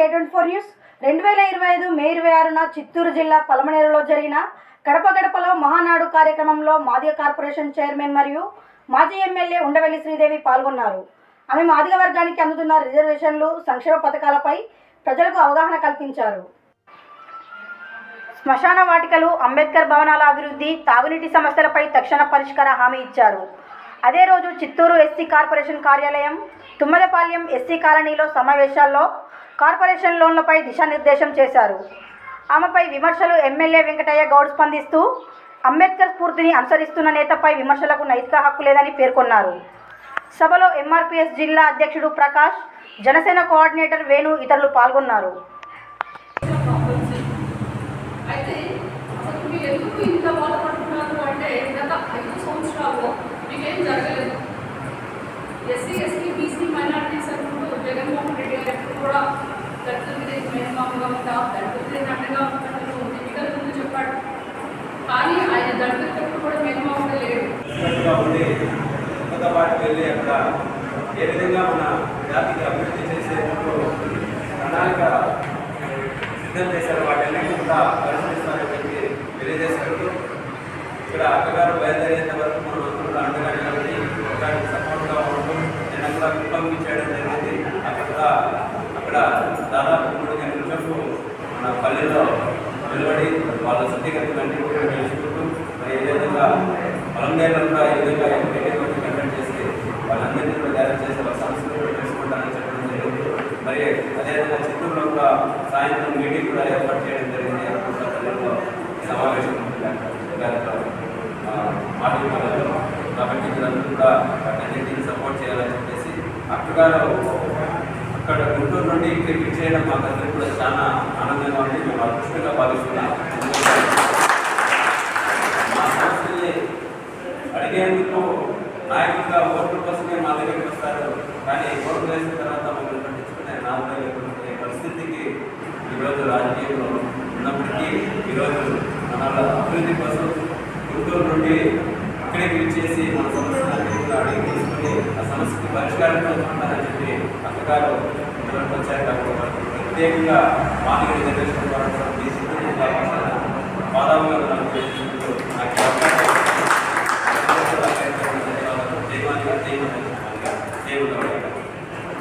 K24 news 2025 మే 26న చిత్తూరు జిల్లా పలమనేరులో జరిగిన గడప గడపలో మహానాడు కార్యక్రమంలో మాదిగ కార్పొరేషన్ చైర్మన్ మరియు మాజీ ఎమ్మెల్యే ఉండవెల్లి శ్రీదేవి పాల్గొన్నారు. ఆమె మాదిగ వర్గానికి అందుతున్న రిజర్వేషన్లు, సంక్షేమ పథకాలపై ప్రజలకు అవగాహన కల్పించారు. శ్మశాన వాటికలు, అంబేద్కర్ భవనాల అభివృద్ధి, తాగునీటి సమస్యలపై తక్షణ పరిష్కార హామీ ఇచ్చారు. అదే రోజు చిత్తూరు ఎస్సీ కార్పొరేషన్ కార్యాలయం, తుమ్మలపాలెం ఎస్సీ కాలనీలో సమావేశాల్లో కార్పొరేషన్ లోన్లపై దిశానిర్దేశం చేశారు. ఆమెపై విమర్శలు ఎమ్మెల్యే వెంకటయ్య గౌడ్ స్పందిస్తూ అంబేద్కర్ స్ఫూర్తిని అనుసరిస్తున్న నేతపై విమర్శలకు నైతిక హక్కు లేదని పేర్కొన్నారు. సభలో ఎంఆర్పీఎస్ జిల్లా అధ్యక్షుడు ప్రకాష్, జనసేన కోఆర్డినేటర్ వేణు ఇతరులు పాల్గొన్నారు. ఎస్సీ ఎస్టీ బీసీ మైనారిటీస్ అనుకుంటూ జగన్మోహన్ రెడ్డి గారు ఎప్పుడు కూడా దళితుల మీద మేనమామగా ఉంటా, దళితుల మీద అండగా ఉంటాను ఎన్నికల ముందు చెప్పాడు. కానీ ఆయన దళితులకు ఎప్పుడు కూడా మేనమామగా లేడు. వెళ్ళి అక్కడ ఏ విధంగా మన జాతికి అభివృద్ధి చేసేందుకు ప్రణాళిక సిద్ధం చేశారు, వాటన్నింటినీ కూడా పరిశీలిస్తారని చెప్పి తెలియజేశారు. ఇక్కడ అక్కగారు బయలుదేరేంత వరకు మనం అందరూ అండగా నిలబడి ఒకరికి సపోర్ట్గా ఉండడం, నేను అక్కడ కుటుంబం చేయడం జరిగింది. అక్కడ దాదాపు 3 గంటల సేపు మన పల్లెల్లో నిలబడి వాళ్ళ స్థితిగతులన్నీ కూడా తెలుసుకుంటూ, మరి ఏ విధంగా పలంనేరులో కూడా ఈ విధంగా మీటింగ్ కండక్ట్ చేసి వాళ్ళందరినీ కూడా తయారు చేసి వాళ్ళ సమస్యలు కూడా తెలుసుకుంటానని చెప్పడం జరిగింది. మరి అదేవిధంగా చిత్తూరులో కూడా సాయంత్రం మీటింగ్ కూడా ఏర్పాటు చేయడం జరిగింది. పల్లెల్లో సమావేశం మాట్లాడుతున్నారు. కాబట్టి మీరందరూ కూడా అన్నింటినీ సపోర్ట్ చేయాలని చెప్పేసి అక్కగారు అక్కడ గుంటూరు నుండి ఇక్కడికి చేయడం మాకందరికీ కూడా చాలా ఆనందంగా ఉంది. మేము అదృష్టంగా భావిస్తున్నాం. మా సమస్యల్ని అడిగేందుకు నాయకులుగా ఓట్ల కోసమే మా దగ్గరికి వస్తారు, కానీ ఓట్లు వేసిన తర్వాత మమ్మల్ని పట్టించుకునే నాయకులు పరిస్థితికి ఈరోజు రాజకీయంలో ఉన్నప్పటికీ ఈరోజు మన అభివృద్ధి కోసం గుంటూరు నుండి ఇక్కడికి విచ్చేసి మన సమస్యలన్నీ కూడా అడిగి తీసుకుని ఆ సమస్యకి పరిష్కారం చూసుకుంటారని చెప్పి అక్కగారు ఇంతవరకు వచ్చారు. కాబట్టి ప్రత్యేకంగా మాదిగ రిజర్వేషన్ ద్వారా తీసుకుని పాదాలు